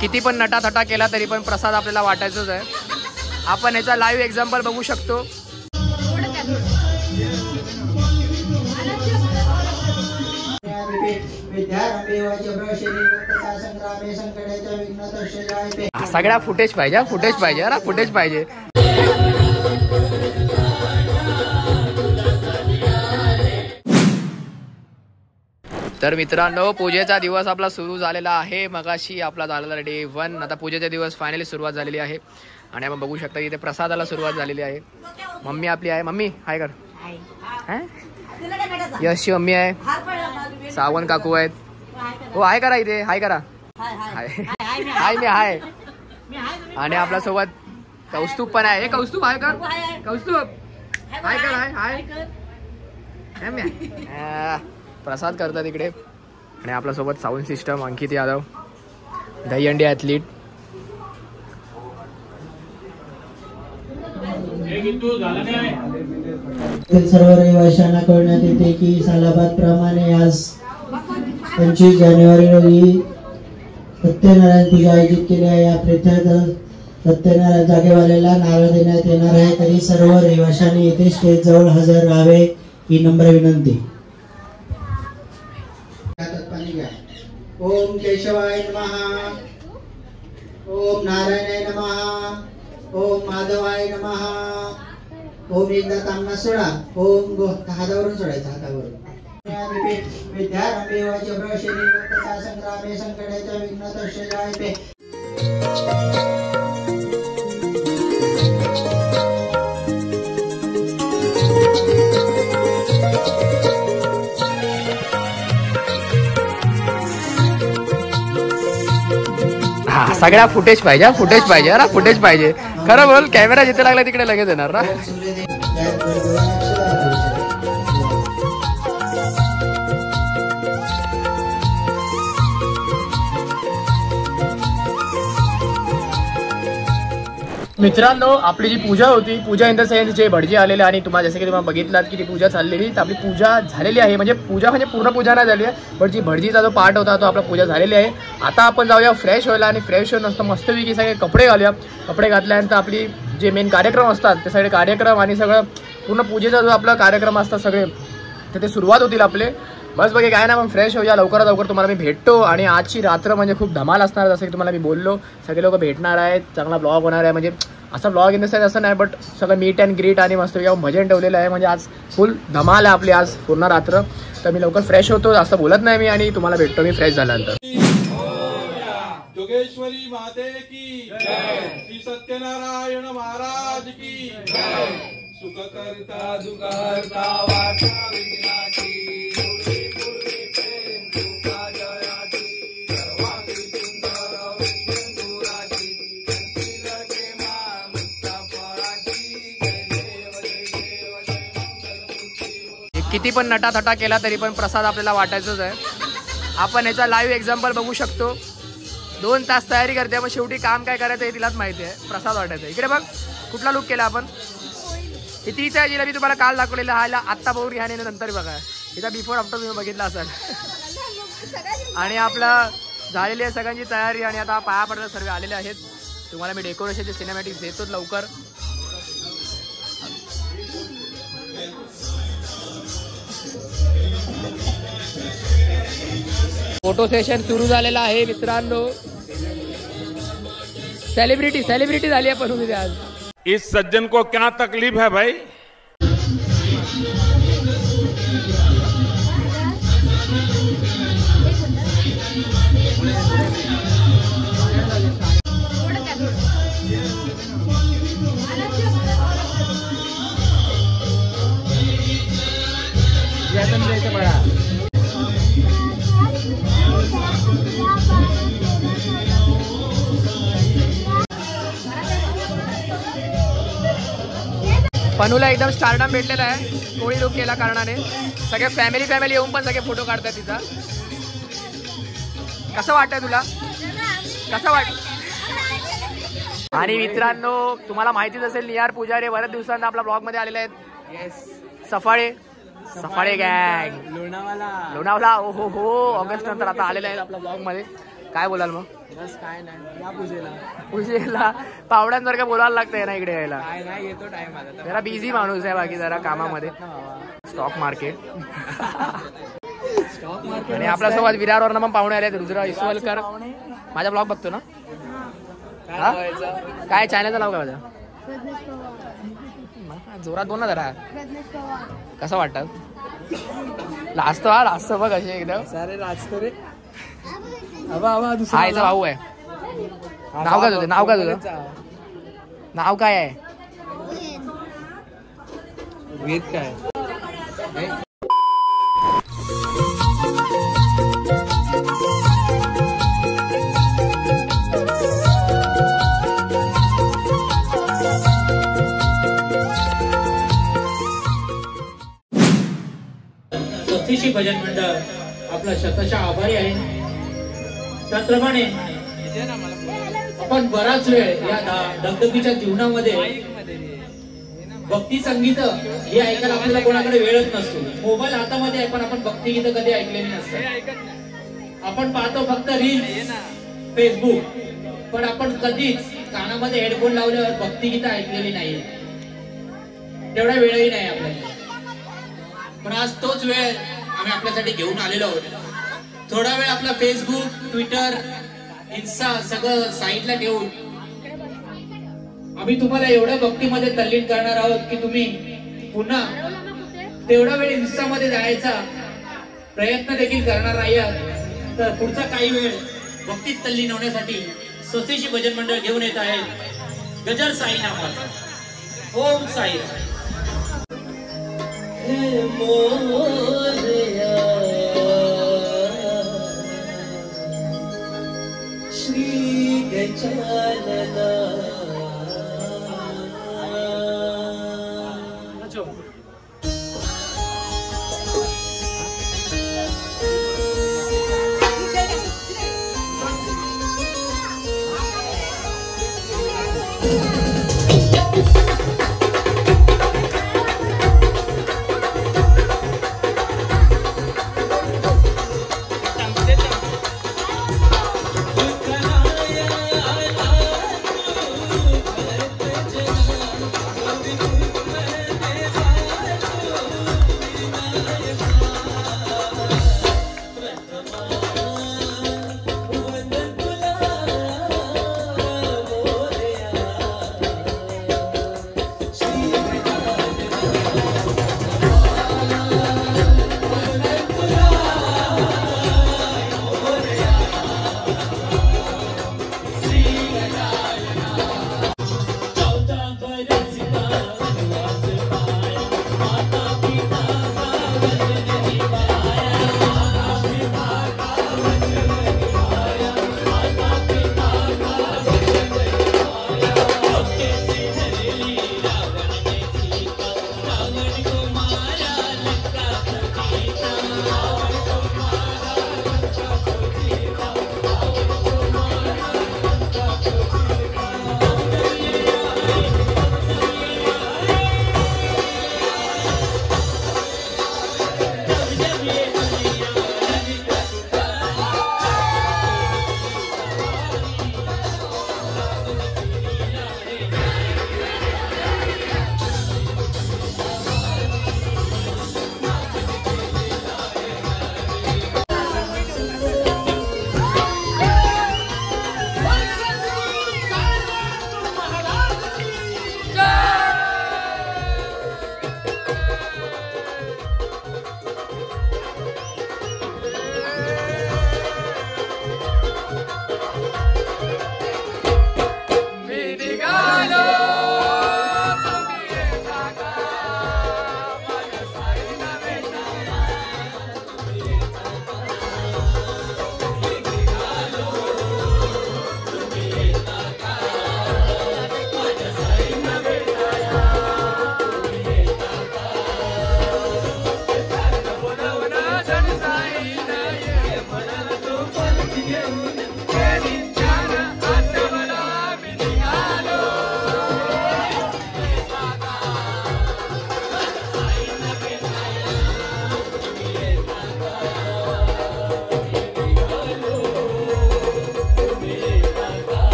किती पण नटाथटा केला तरी पण प्रसाद आपल्याला वाटायचंच आहे. आपण याचा लाईव्ह एक्झाम्पल बघू शकतो. सगळ्या फुटेज पाहिजे, फुटेज पाहिजे, फुटेज पाहिजे. तर मित्रांनो, पूजेचा दिवस आपला सुरू झालेला आहे. मगाशी आपला झालेला डे 1. आता पूजेचा दिवस फायनली सुरुवात झालेली आहे आणि आपण बघू शकता इथे प्रसादाला सुरुवात झालेली आहे. मम्मी आपली आहे. मम्मी हाय कर. यशची मम्मी आहे. सावंत काकू आहेत. हो हाय करा इथे. हाय करा. हाय हाय मी हाय. आणि आपल्या सोबत कौस्तुभ पण आहे. कौस्तुभ हाय कर. कौस्तुभ हाय कर. हाय हाय. प्रसाद करतात इकडे. आणि आपल्यासोबत sound system Ankit Yadav, Dahi Handi athlete. सर्व रहिवाशांना कळण्यात येते की सालाबाद प्रमाणे आज 25 जानेवारी रोजी सत्यनारायण पूजा आयोजित केली आहे. या प्रेत्यात सत्यनारायण जागेवालेला नारळ देण्यात येणार आहे. तरी सर्व रहिवाशांनी येथे स्टेज जवळ हजर राहावे ही नम्र विनंती. ओम केशवाय नमः. ओम नारायणाय नमः. ओम माधवाय नमः. ओम एकदा तांबा सोडा. ओम हातावरून सोडायचा. हातावरून विद्यारंभेवाचे प्रशेनी भक्तता संग्रामे संकटाच्या विघ्नतस्य जायते. सगळ्या फुटेज पाहिजे, फुटेज पाहिजे, फुटेज पाहिजे. खरं बोल, कॅमेरा जिथे लागला तिकडे लगेच येणार ना. मित्रांनो, आपली जी पूजा होती, पूजा इन द सेन्स जे भटजी आलेले आणि तुम्हाला जसं की तुम्हाला बघितलात की ती पूजा चाललेली, तर आपली पूजा झालेली आहे. म्हणजे पूजा म्हणजे पूर्ण पूजा नाही झाली आहे, पण जी भटजीचा जो पार्ट होता तो आपला पूजा झालेली आहे. आता आपण जाऊया फ्रेश व्हायला आणि फ्रेश होऊन असतं मस्तपैकी सगळे कपडे घालूया. कपडे घातल्यानंतर आपली जे मेन कार्यक्रम असतात ते सगळे कार्यक्रम आणि सगळं पूर्ण पूजेचा जो आपला कार्यक्रम असतात सगळे ते सुरुवात होतील आपले. बस बघे काय ना, मग फ्रेश होऊया. लवकरात लवकर तुम्हाला मी भेटतो. आणि आजची रात्र म्हणजे खूप धमाल असणार. जसं की तुम्हाला मी बोललो, सगळे लोक भेटणार आहेत, चांगला ब्लॉग होणार आहे. म्हणजे असा ब्लॉग इन द सेन्स असं नाही, बट सगळं मीट अँड ग्रीट आणि मस्त भजन ठेवलेलं आहे. म्हणजे आज फुल धमाल आहे आपली आज पूर्ण रात्र. तर मी लवकर फ्रेश होतो, जास्त बोलत नाही मी, आणि तुम्हाला भेटतो मी फ्रेश झाल्यानंतर. जोगेश्वरी माते की श्री सत्यनारायण महाराज की सुख करता दुखहर्ता वार्ता विघ्नाची. किती पण नटाथटा केला तरी पण प्रसाद आपल्याला वाटायचंच आहे. आपण याचा लाईव्ह एक्झाम्पल बघू शकतो. 2 तास तयारी करते, पण शेवटी काम काय करायचं हे तिलाच माहिती आहे. प्रसाद वाटायचं. इकडे बघ कुठला लुक केला आपण. ही तीच आहे जिला मी तुम्हाला काल दाखवलेलं आहे. आत्ता बघून घ्या आणि नंतर बघा. हिचा बिफोर आफ्टर तुम्ही बघितला असाल. आणि आपला झालेली आहे सगळ्यांची तयारी. आणि आता पाया पडायला सर्व आलेले आहेत. तुम्हाला मी डेकोरेशनचे सिनेमॅटिक्स देतोच लवकर. फोटो सेशन सुरू झालेला आहे मित्रांनो. सेलिब्रिटी झाली आहे पण आज. इस सज्जन को क्या तकलीफ है भाई? पनूला एकदम स्टारडम भेटलेला आहे कोळी लुक केला कारणाने. सगळे फॅमिली येऊन पण सगळे फोटो काढतात तिचा. कसं वाटतंय तुला? कसं वाटत? आणि मित्रांनो तुम्हाला माहितीच असेल निहार पुजारी बऱ्याच दिवसांना आपल्या ब्लॉग मध्ये आलेले आहेत. सफाळे गँग लोणावला ओ हो ऑगस्ट नंतर आता आलेले आहेत आपल्या ब्लॉग मध्ये. काय बोलाल मग? बस काय नाही या पूजेला पावड्यांसारखं बोलायला लागतंय ना इकडे यायला. काय नाही येतो टाइम आता जरा बिझी माणूस आहे बाकी जरा कामामध्ये. स्टॉक मार्केट आणि आपल्यासोबत विरारवरनं पण पाहुणे आले आहेत. रुद्र इसवलकर माझा ब्लॉग बघतो ना? काय चॅनलचं नाव काय माझं? जोरात बोल ना जरा. कसं वाटतं? लाजतो बघ अशी एकदम. सारे राजतो रे. हा याचा भाऊ आहे. नाव काय तुझं? नाव काय आहे? वेद काय? सतीशी भजन मंडळ आपला शतशः आभारी आहे. त्याप्रमाणे आपण बराच वेळ या दगदगीच्या जीवनामध्ये भक्ती संगीत हे ऐकायला आपल्याला कोणाकडे वेळच नसतो. मोबाईल हातामध्ये आहे पण आपण भक्ती गीत कधी ऐकलेली नसतात. आपण पाहतो फक्त रील्स फेसबुक, पण आपण कधीच कानामध्ये हेडफोन लावल्यावर भक्ती गीत ऐकलेली नाही. तेवढा वेळही नाही आपल्याला. पण आज तोच वेळ आम्ही आपल्यासाठी घेऊन आलेलो आहोत. थोडा वेळ आपला फेसबुक ट्विटर इन्स्टा सगळं साईडला ठेवून आम्ही तुम्हाला एवढ्या भक्तीमध्ये तल्लीन करणार आहोत की तुम्ही पुन्हा तेवढा वेळ इन्स्टामध्ये जायचा प्रयत्न देखील करणार आहात. तर पुढचा काही वेळ भक्तीत तल्लीन होण्यासाठी स्वदेशी भजन मंडळ घेऊन येत आहे गजर साई नामाचा. ओम साई. श्री गजानना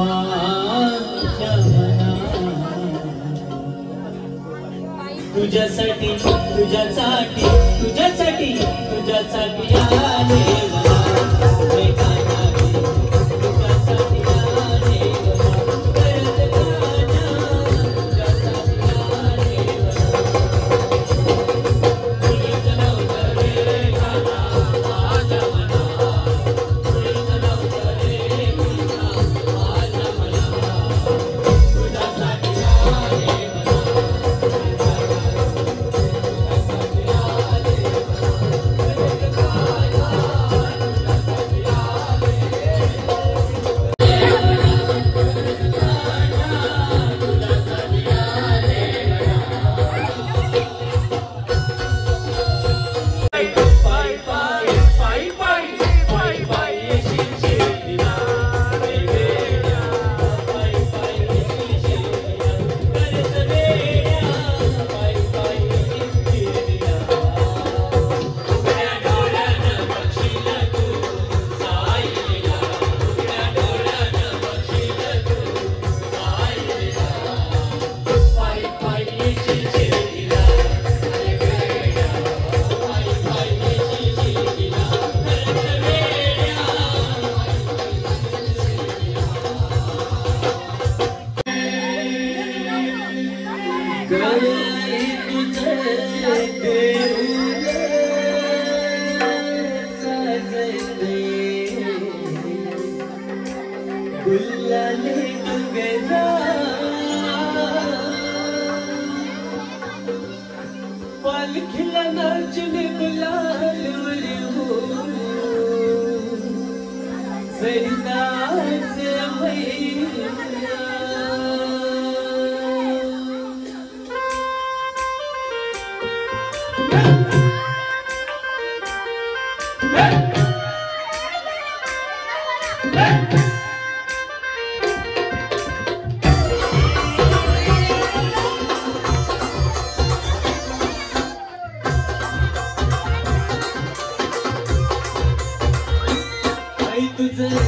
माझ्या मना तुझ्यासाठी तुझ्यासाठी तुझ्यासाठी तुझ्यासाठी आले मला तुझ्यासाठी आले तुझ्या